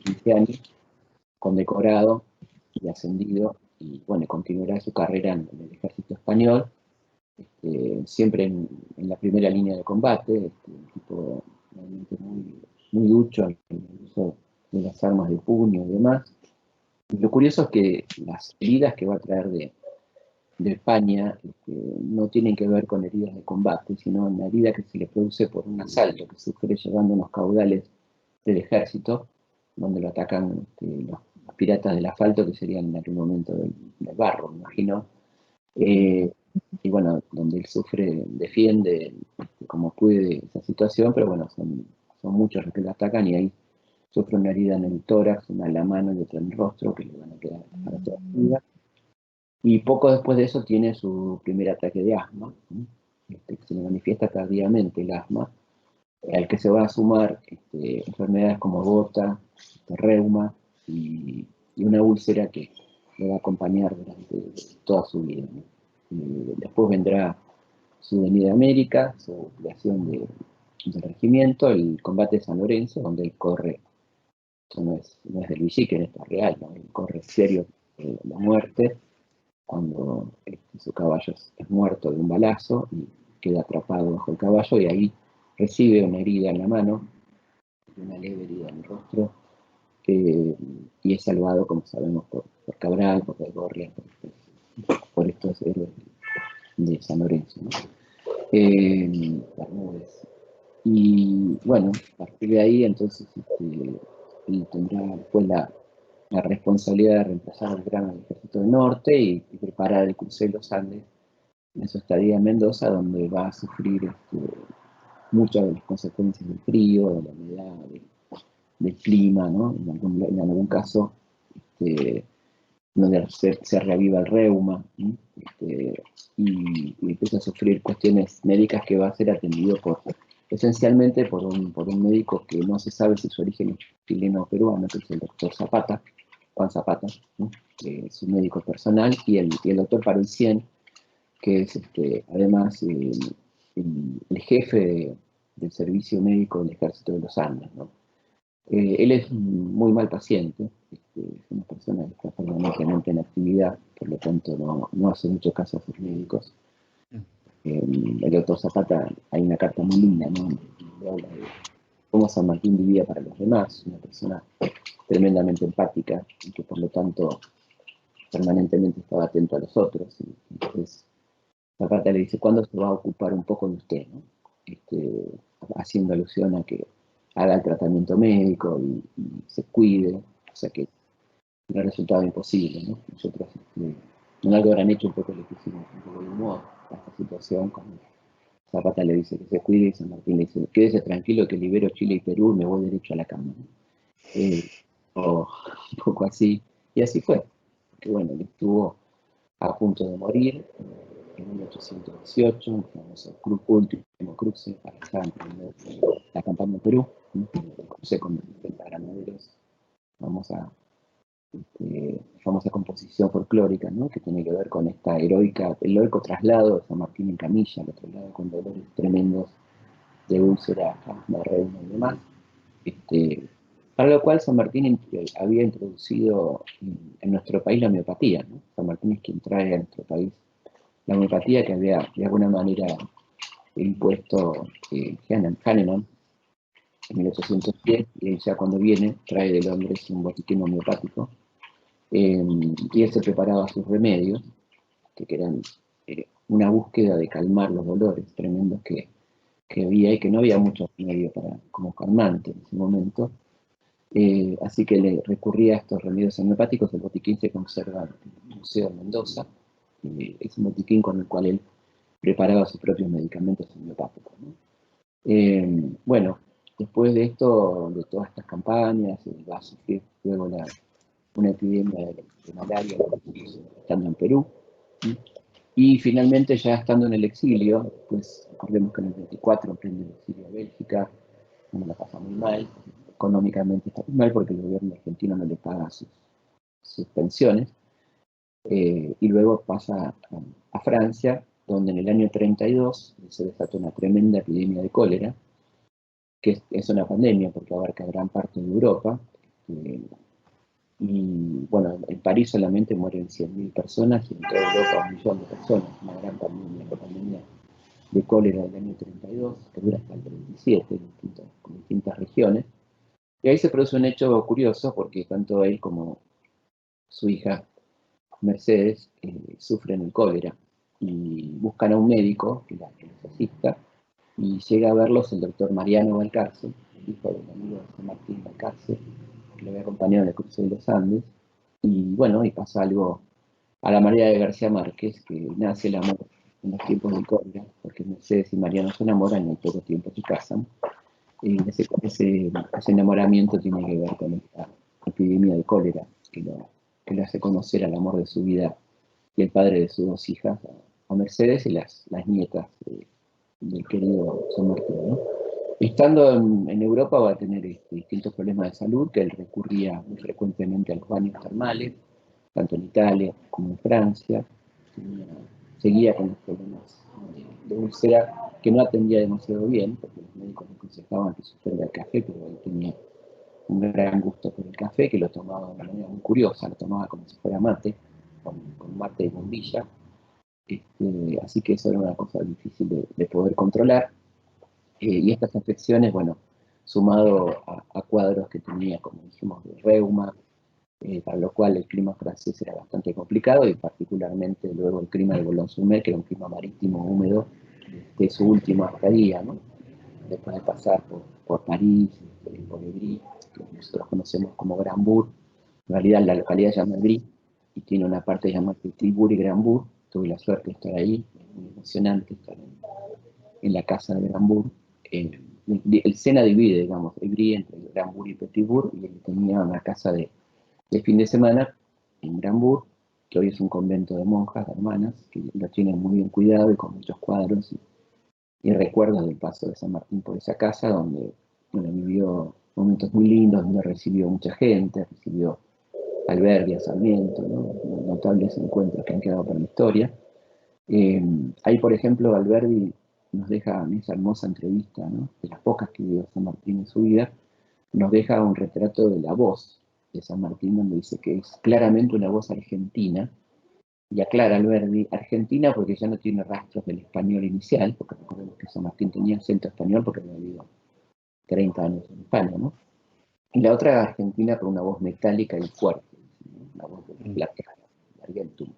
15 años, condecorado y ascendido, y bueno, continuará su carrera en el ejército español, siempre en la primera línea de combate, un tipo realmente muy ducho en el uso de las armas de puño y demás. Y lo curioso es que las heridas que va a traer de España no tienen que ver con heridas de combate, sino una herida que se le produce por un asalto que sufre llevando unos caudales del ejército, donde lo atacan los piratas del asfalto, que serían en aquel momento del barro, me imagino. Y bueno, donde él defiende como puede esa situación, pero bueno, son muchos los que lo atacan y ahí sufre una herida en el tórax, una en la mano y otra en el rostro, que le van a quedar para toda la vida. Y poco después de eso tiene su primer ataque de asma, que se le manifiesta tardíamente el asma, al que se va a sumar enfermedades como gota, reuma y una úlcera que le va a acompañar durante toda su vida, ¿no? Después vendrá su venida a América, su creación del regimiento, el combate de San Lorenzo, donde él corre, esto no es del Villiquen, esto es real, ¿no? Él corre serio la muerte, cuando su caballo es muerto de un balazo y queda atrapado bajo el caballo, y ahí recibe una herida en la mano, una leve herida en el rostro, y es salvado, como sabemos, por Cabral, por Baigorria, por por estos héroes de San Lorenzo, ¿no? Bermúdez. Y bueno, a partir de ahí entonces él tendrá después la responsabilidad de reemplazar al gran ejército del norte y preparar el cruce de los Andes en su estadía en Mendoza, donde va a sufrir muchas de las consecuencias del frío, de la humedad, del clima, ¿no? En algún caso, donde se reaviva el reuma, ¿no? Y empieza a sufrir cuestiones médicas que va a ser atendido esencialmente por un médico que no se sabe si su origen es chileno o peruano, que es el doctor Zapata, Juan Zapata, ¿no? Que es un médico personal, y el doctor Parecien, que es además el jefe del servicio médico del Ejército de los Andes, ¿no? Él es un muy mal paciente, es una persona que está permanentemente en actividad, por lo tanto no hace mucho caso a sus médicos. El doctor Zapata, hay una carta muy linda, ¿no? Donde habla de cómo San Martín vivía para los demás, una persona tremendamente empática y que por lo tanto permanentemente estaba atento a los otros. Y entonces Zapata le dice, ¿cuándo se va a ocupar un poco de usted, ¿no? Haciendo alusión a que haga el tratamiento médico y se cuide, o sea que no resultaba imposible, ¿no? Nosotros en algo habrán hecho un poco, le pusimos un poco de humor a esta situación, cuando Zapata le dice que se cuide y San Martín le dice, quédese tranquilo que libero Chile y Perú y me voy derecho a la cama, ¿no? O un poco así, y así fue, porque bueno, él estuvo a punto de morir en 1818, el famoso último cruce para allá emprender la campaña en Perú, ¿no? El cruce con los 50 granaderos, famosa composición folclórica, ¿no? Que tiene que ver con el heroico traslado de San Martín en camilla, al otro lado con dolores tremendos de úlcera, asma, reuma y demás. Para lo cual San Martín había introducido en nuestro país la homeopatía, ¿no? San Martín es quien trae a nuestro país la homeopatía que había de alguna manera impuesto Hahnemann en 1810, y ya cuando viene trae de Londres un botiquín homeopático, y él se preparaba sus remedios, que eran una búsqueda de calmar los dolores tremendos que había, y que no había mucho remedio como calmante en ese momento. Así que le recurría a estos remedios homeopáticos. El botiquín se conserva en el Museo de Mendoza, es un botiquín con el cual él preparaba sus propios medicamentos homeopáticos, ¿no? Bueno, después de esto, de todas estas campañas, va a sufrir luego una epidemia de malaria estando en Perú, ¿sí? Y finalmente, ya estando en el exilio, pues recordemos que en el 24 emprende el exilio a Bélgica, donde la pasa muy mal, económicamente está muy mal porque el gobierno argentino no le paga sus pensiones, y luego pasa a Francia, donde en el año 32 se desató una tremenda epidemia de cólera, que es una pandemia porque abarca gran parte de Europa. Y bueno, en París solamente mueren 100.000 personas y en toda Europa 1 millón de personas, una gran pandemia, la pandemia de cólera del año 32, que dura hasta el 37 en distintas regiones. Y ahí se produce un hecho curioso porque tanto él como su hija Mercedes sufren el cólera y buscan a un médico que los asista, y llega a verlos el doctor Mariano Balcarce, el hijo del amigo de San Martín Balcarce, que lo había acompañado en el cruce de los Andes. Y bueno, y pasa algo a la manera de García Márquez, que nace el amor en los tiempos de cólera, porque Mercedes y Mariano se enamoran y en poco tiempo se casan. Y ese enamoramiento tiene que ver con esta epidemia de cólera que le hace conocer al amor de su vida y el padre de sus 2 hijas, a Mercedes y las nietas del querido San Martín, ¿no? Estando en Europa va a tener distintos problemas de salud, que él recurría muy frecuentemente a los baños termales, tanto en Italia como en Francia. Seguía con los problemas de úlcera, que no atendía demasiado bien, porque los médicos le aconsejaban que suspenda el café, pero él tenía un gran gusto por el café, que lo tomaba de una manera muy curiosa, lo tomaba como si fuera mate, con mate y bombilla. Así que eso era una cosa difícil de poder controlar. Y estas afecciones, bueno, sumado a cuadros que tenía, como dijimos, de reuma, para lo cual el clima francés era bastante complicado, y particularmente luego el clima de Boulogne-sur-Mer, que era un clima marítimo húmedo, de su última estadía, ¿no? Después de pasar por París, por Ivry, que nosotros conocemos como Granbourg. En realidad la localidad se llama Ivry y tiene una parte llamada Petit-Bourg y Granbourg. Tuve la suerte de estar ahí, es muy emocionante estar en la casa de Granbourg. El Sena divide, digamos, Ivry entre Granbourg y Petit-Bourg, y él tenía una casa de fin de semana en Granbourg, que hoy es un convento de monjas, de hermanas, que lo tienen muy bien cuidado y con muchos cuadros y recuerdos del paso de San Martín por esa casa, donde bueno, vivió momentos muy lindos, donde recibió mucha gente, recibió Alberdi, a Sarmiento, ¿no? Notables encuentros que han quedado para la historia. Ahí, por ejemplo, Alberdi nos deja en esa hermosa entrevista, ¿no? De las pocas que dio San Martín en su vida, nos deja un retrato de la voz de San Martín, donde dice que es claramente una voz argentina, y aclara Alberdi, argentina porque ya no tiene rastros del español inicial, porque recordemos que San Martín tenía acento español porque había vivido 30 años en España, ¿no? Y la otra argentina con una voz metálica y fuerte, ¿no? Una voz de plateada, Argentum.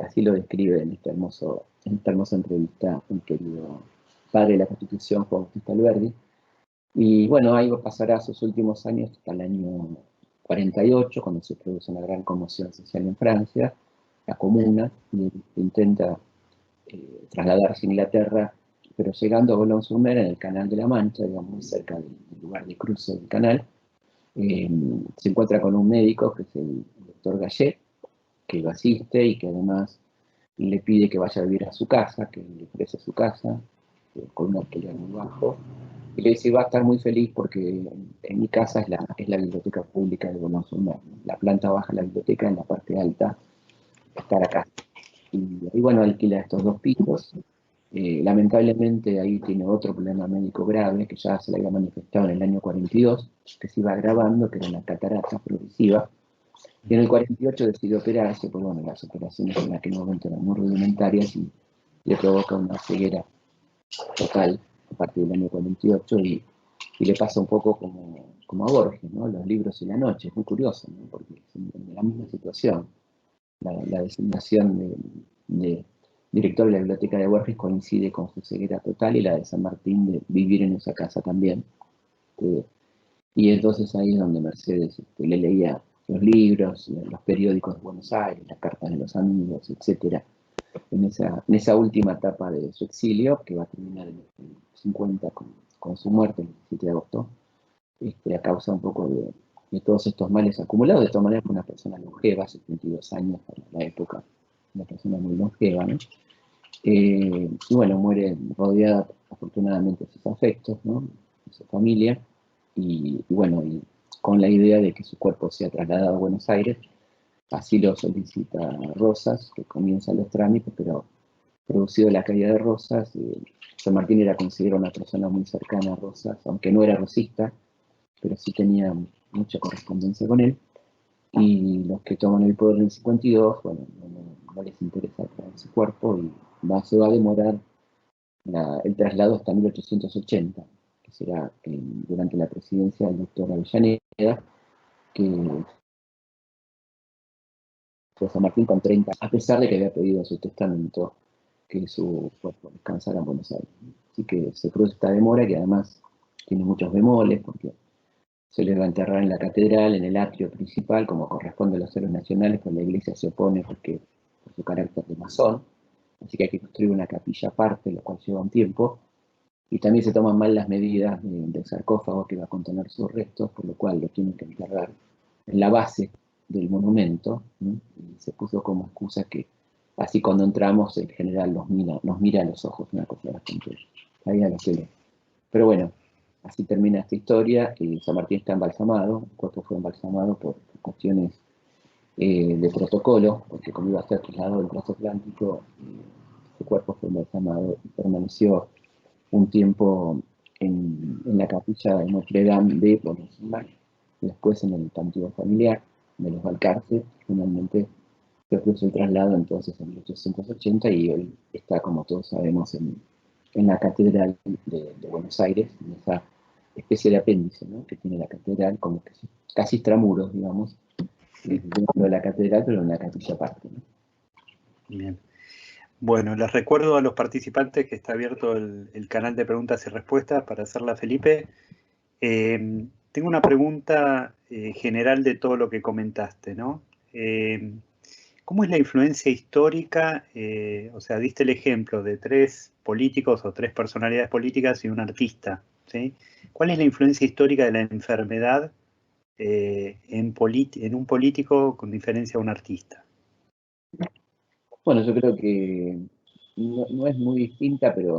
Así lo describe en esta hermosa entrevista un querido padre de la Constitución, Juan Bautista Alberdi. Y bueno, ahí pasará sus últimos años hasta el año 48, cuando se produce una gran conmoción social en Francia, la Comuna, y intenta trasladarse a Inglaterra, pero llegando a Boulogne-sur-Mer, en el Canal de la Mancha, digamos, muy cerca del lugar de cruce del canal, se encuentra con un médico, que es el doctor Gallet, que lo asiste y que además le pide que vaya a vivir a su casa, que le ofrece su casa, con un alquiler muy bajo, y le dice, va a estar muy feliz porque en mi casa es la biblioteca pública de Boulogne-sur-Mer. La planta baja la biblioteca, en la parte alta está la casa. Y bueno, alquila estos 2 pisos. Lamentablemente ahí tiene otro problema médico grave, que ya se le había manifestado en el año 42, que se iba agravando, que era una catarata progresiva. Y en el 48 decidió operarse, pues bueno, las operaciones en aquel momento eran muy rudimentarias y le provoca una ceguera total a partir del año 48, y le pasa un poco como a Borges, ¿no? Los libros y la noche, es muy curioso, ¿no? Porque es en la misma situación. La designación de director de la biblioteca de Borges coincide con su ceguera total, y la de San Martín de vivir en esa casa también. Y entonces ahí es donde Mercedes le leía los libros, los periódicos de Buenos Aires, las cartas de los amigos, etc. En esa última etapa de su exilio, que va a terminar en el 50 con su muerte el 17 de agosto, a causa un poco de todos estos males acumulados. De todas maneras, fue una persona longeva, 72 años para la época, una persona muy longeva, ¿no? Y bueno, muere rodeada afortunadamente de sus afectos, ¿no? De su familia, y bueno, y con la idea de que su cuerpo sea trasladado a Buenos Aires. Así lo solicita Rosas, que comienza los trámites, pero producido la caída de Rosas, San Martín era considerado una persona muy cercana a Rosas, aunque no era rosista, pero sí tenía mucha correspondencia con él, y los que toman el poder en el 52, bueno, no les interesa traer su cuerpo, y se va a demorar el traslado hasta 1880, que será durante la presidencia del doctor Avellaneda, que fue San Martín con 30, a pesar de que había pedido en su testamento que su cuerpo descansara en Buenos Aires. Así que se produce esta demora, que además tiene muchos bemoles, porque se le va a enterrar en la catedral, en el atrio principal, como corresponde a los héroes nacionales, pero la iglesia se opone por su carácter de masón, así que hay que construir una capilla aparte, lo cual lleva un tiempo, y también se toman mal las medidas del sarcófago que va a contener sus restos, por lo cual lo tienen que enterrar en la base del monumento, ¿no? Y se puso como excusa que así cuando entramos el general nos mira a los ojos, una cosa bastante ahí a los pelos. Pero bueno, así termina esta historia, y San Martín está embalsamado, el cuerpo fue embalsamado por cuestiones de protocolo, porque como iba a ser trasladado del transatlántico, su cuerpo fue embalsamado y permaneció un tiempo en la capilla de Notre Dame de Boulogne-sur-Mer, después en el panteón familiar de los Balcarce. Finalmente se produce el traslado entonces en 1880, y hoy está, como todos sabemos, en la Catedral de Buenos Aires, en esa especie de apéndice, ¿no? Que tiene la catedral, como que casi extramuros, digamos, dentro de la catedral, pero en una capilla aparte, ¿no? Bien. Bueno, les recuerdo a los participantes que está abierto el canal de preguntas y respuestas para hacerla a Felipe. Tengo una pregunta general de todo lo que comentaste, ¿no? ¿Cómo es la influencia histórica? O sea, diste el ejemplo de 3 políticos o 3 personalidades políticas y un artista, ¿sí? ¿Cuál es la influencia histórica de la enfermedad en un político con diferencia a un artista? Bueno, yo creo que no es muy distinta, porque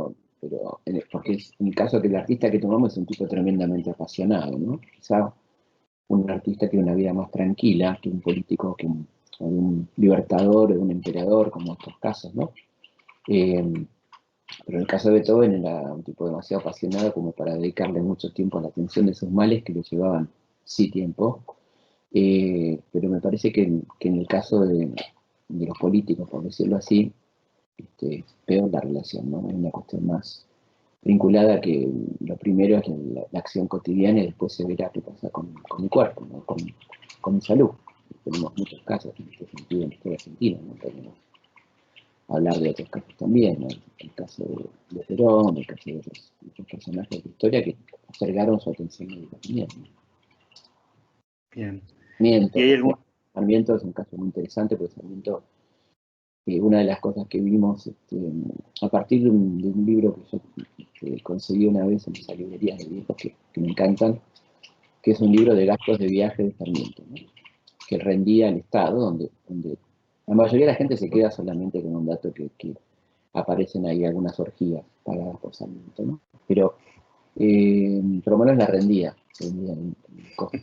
en el caso que el artista que tomamos es un tipo tremendamente apasionado, ¿no? Quizá un artista tiene una vida más tranquila que un político, un libertador, un emperador, como estos casos, ¿no? Eh, pero en el caso de Beethoven era un tipo demasiado apasionado como para dedicarle mucho tiempo a la atención de sus males que le llevaban sí tiempo. Pero me parece que en el caso de los políticos, por decirlo así, es peor la relación, ¿no? Es una cuestión más vinculada a que lo primero es la acción cotidiana y después se verá qué pasa con mi cuerpo, ¿no? Con mi salud. Tenemos muchos casos en este sentido en la historia argentina, ¿no? Podemos hablar de otros casos también, ¿no? El caso de Perón, el caso de otros personajes de la historia que postergaron su atención médica también, ¿no? Bien. ¿Y Sarmiento, hay algún... Sarmiento es un caso muy interesante porque Sarmiento, una de las cosas que vimos a partir de un libro que yo conseguí una vez en esas librerías de viejos que me encantan, que es un libro de gastos de viaje de Sarmiento, ¿no? Que rendía al Estado, donde la mayoría de la gente se queda solamente con un dato que aparecen ahí algunas orgías pagadas por Sarmiento, ¿no? Pero menos la rendía en cosas.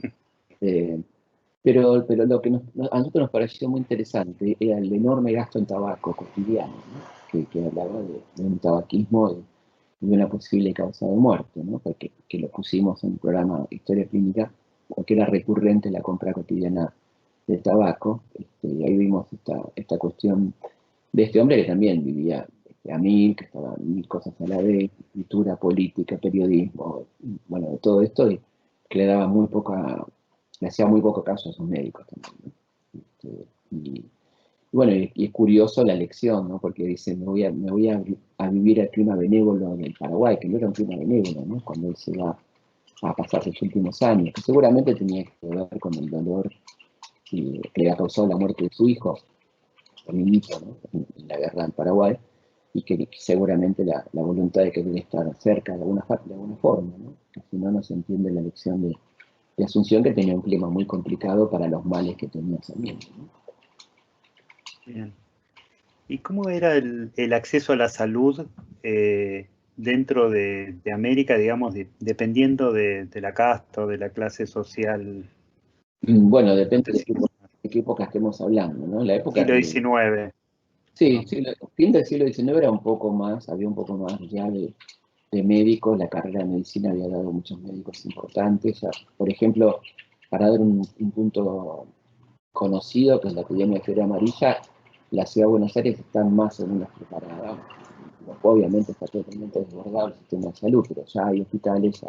Eh, pero lo que a nosotros nos pareció muy interesante era el enorme gasto en tabaco cotidiano, ¿no? Que hablaba de un tabaquismo y de una posible causa de muerte, ¿no? Porque que lo pusimos en el programa Historia Clínica, porque era recurrente la compra cotidiana de tabaco, y ahí vimos esta cuestión de este hombre que también vivía a mil, que estaba en mil cosas a la vez, cultura, política, periodismo, bueno, de todo esto, y que le hacía muy poco caso a sus médicos también, ¿no? Y bueno, y es curioso la elección, ¿no? Porque dice, me voy a vivir al clima benévolo del Paraguay, que no era un clima benévolo, ¿no? Cuando él se va a pasar sus últimos años, que seguramente tenía que ver con el dolor que le ha causado la muerte de su hijo, niñito, ¿no? En la guerra del Paraguay, y que seguramente la voluntad de querer estar cerca de alguna forma, ¿no? Que si no, no se entiende la elección de Asunción, que tenía un clima muy complicado para los males que tenía Sarmiento, ¿no? Bien. ¿Y cómo era el acceso a la salud dentro de América, digamos, dependiendo de la casta o de la clase social? Bueno, No depende sé de si qué época estemos hablando, ¿no? La época siglo de, XIX. sí, fin del siglo XIX era un poco más, había un poco más ya de médicos, la carrera de medicina había dado muchos médicos importantes. Ya, por ejemplo, para dar un punto conocido, que es la epidemia de fiebre amarilla, la ciudad de Buenos Aires está más o menos preparada. Obviamente está totalmente desbordado el sistema de salud, pero ya hay hospitales, ya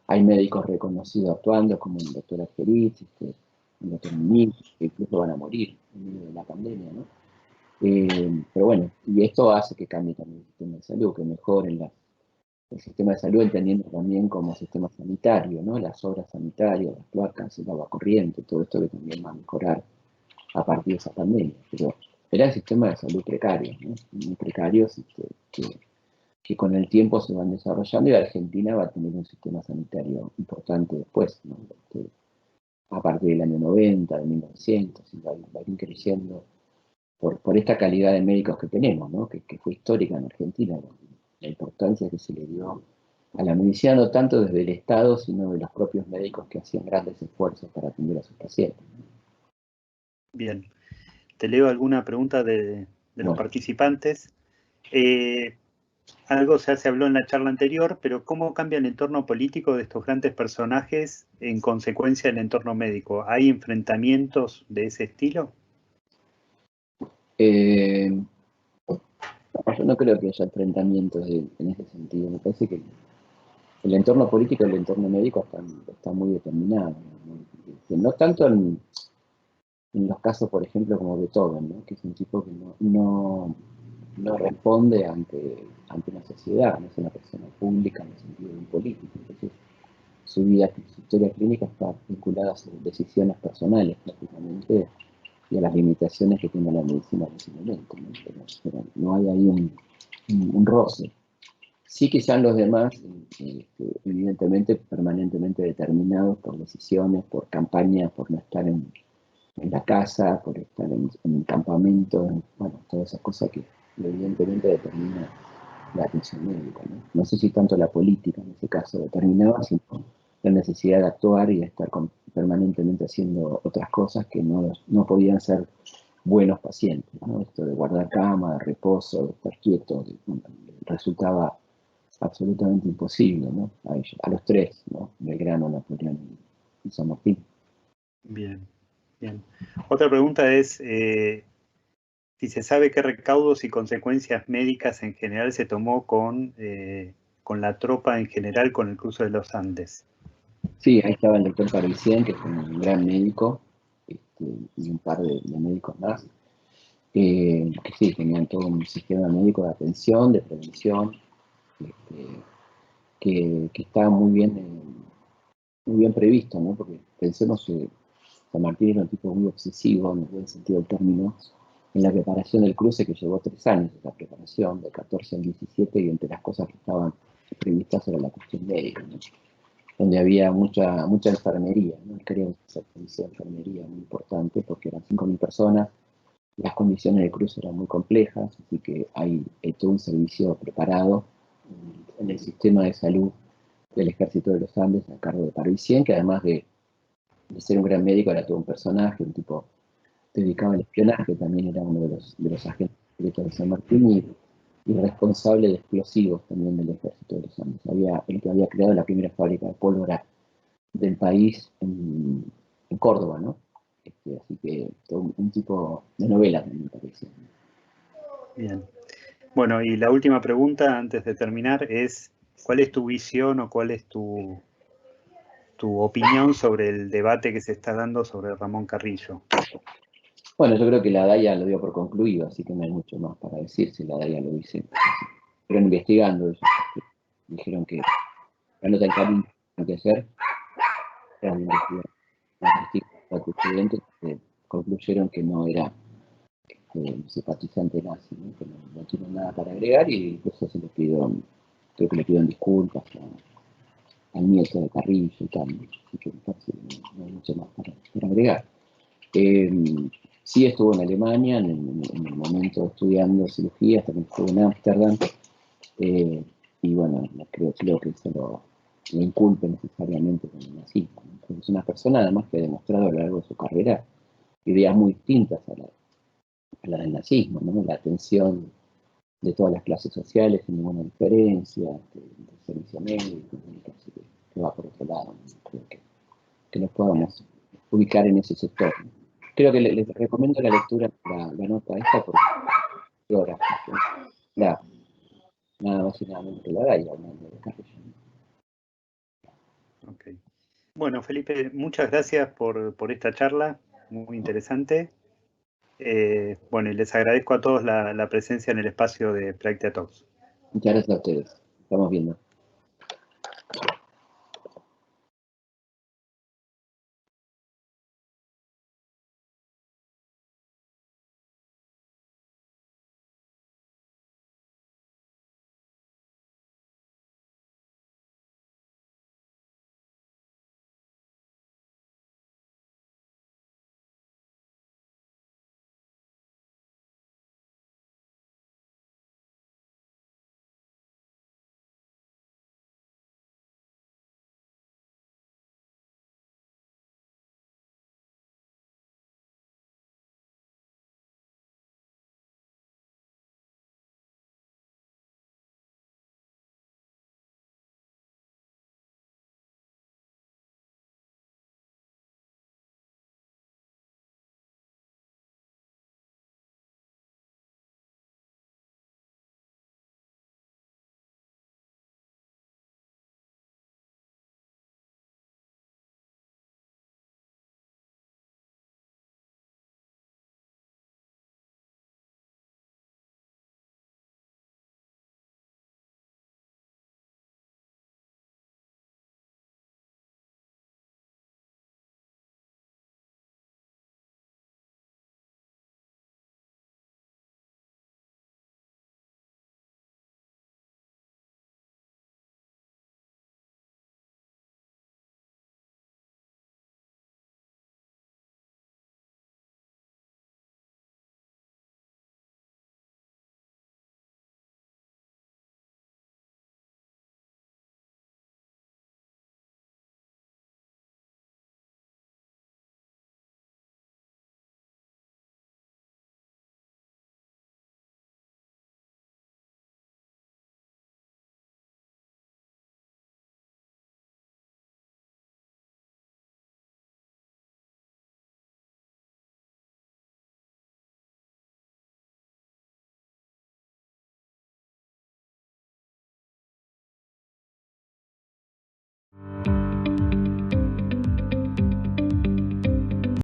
hay médicos reconocidos actuando, como el doctor Argerich, el doctor Munich, que incluso van a morir en medio de la pandemia, ¿no? Pero bueno, y esto hace que cambie también el sistema de salud, que mejoren el sistema de salud, entendiendo también como sistema sanitario, ¿no? Las obras sanitarias, las cloacas, el agua corriente, todo esto que también va a mejorar a partir de esa pandemia. Pero era el sistema de salud precario, ¿no? Muy precarios, que con el tiempo se van desarrollando, y Argentina va a tener un sistema sanitario importante después, ¿no? A partir del año 90, de 1900, y va a ir creciendo por esta calidad de médicos que tenemos, ¿no? Que fue histórica en Argentina, la importancia que se le dio a la medicina, no tanto desde el Estado, sino de los propios médicos que hacían grandes esfuerzos para atender a sus pacientes. Bien. Te leo alguna pregunta de los Bueno, participantes. Eh, Algo se habló en la charla anterior, pero ¿cómo cambia el entorno político de estos grandes personajes en consecuencia del entorno médico? ¿Hay enfrentamientos de ese estilo? eh, yo no creo que haya enfrentamientos en ese sentido. Me parece que el entorno político y el entorno médico está muy determinado, ¿no? No tanto en los casos, por ejemplo, como Beethoven, ¿no? Que es un tipo que no responde ante una sociedad, no es una persona pública en el sentido de un político. Entonces, su vida, su historia clínica está vinculada a sus decisiones personales prácticamente y a las limitaciones que tiene la medicina en ese momento, ¿no? Pero no hay ahí un roce. Sí que sean los demás, evidentemente, permanentemente determinados por decisiones, por campañas, por no estar en la casa, por estar en campamento, bueno, todas esas cosas que evidentemente determina la atención médica, ¿no? No sé si tanto la política en ese caso determinaba, sino la necesidad de actuar y de estar permanentemente haciendo otras cosas que no podían ser buenos pacientes, ¿no? Esto de guardar cama, de reposo, de estar quieto, resultaba absolutamente imposible, ¿no? A ellos, a los tres, ¿no? Belgrano, Napoleón y San Martín. Bien, bien. Otra pregunta es si se sabe qué recaudos y consecuencias médicas en general se tomó con la tropa en general con el cruce de los Andes. Sí, ahí estaba el doctor Parvicien, que fue un gran médico, y un par de médicos más, que sí, tenían todo un sistema médico de atención, de prevención, este, que estaba muy bien previsto, ¿no? Porque pensemos que San Martín era un tipo muy obsesivo, en el buen sentido del término, en la preparación del cruce, que llevó 3 años, esa preparación, de 14 al 17, y entre las cosas que estaban previstas era la cuestión médica, ¿no? Donde había mucha enfermería, ¿no? Creo que esa servicio de enfermería muy importante, porque eran 5.000 personas, las condiciones de cruce eran muy complejas, así que hay todo un servicio preparado en el sistema de salud del Ejército de los Andes a cargo de Parvicien, que además de ser un gran médico era todo un personaje, un tipo dedicado al espionaje, también era uno de los agentes secretos de San Martín y responsable de explosivos también del Ejército de los Andes. El que había creado la primera fábrica de pólvora del país en Córdoba, ¿no? Así que todo un tipo de novela también me parece. Bien. Bueno, y la última pregunta antes de terminar es, ¿cuál es tu visión o cuál es tu opinión sobre el debate que se está dando sobre Ramón Carrillo? Bueno, yo creo que la DAIA lo dio por concluido, así que no hay mucho más para decir si la DAIA lo dice. Pero investigando ellos, dijeron que la nota en camino que hacer, eran investigadores estudiantes que concluyeron que no era simpatizante nazi, ¿no? Que no tienen nada para agregar y incluso se les pidió, creo que le pidieron disculpas al nieto de Carrillo y tal, ¿no? Así que me parece que no hay mucho más para agregar. Sí estuvo en Alemania en el momento estudiando cirugía, también estuvo en Ámsterdam, y bueno, no creo que se lo inculpe necesariamente con el nazismo, ¿no? Es una persona además que ha demostrado a lo largo de su carrera ideas muy distintas a la del nazismo, ¿no? La atención de todas las clases sociales sin ninguna diferencia, del servicio médico, que va por otro lado, ¿no? Creo que nos podamos ubicar en ese sector, ¿no? Creo que les recomiendo la lectura, la nota esta, porque horas, nada más y nada menos que la DAIA, hablando de Carrillo. Okay. Bueno, Felipe, muchas gracias por esta charla, muy interesante. Bueno, y les agradezco a todos la presencia en el espacio de Practia Talks. Muchas gracias a ustedes. Estamos viendo.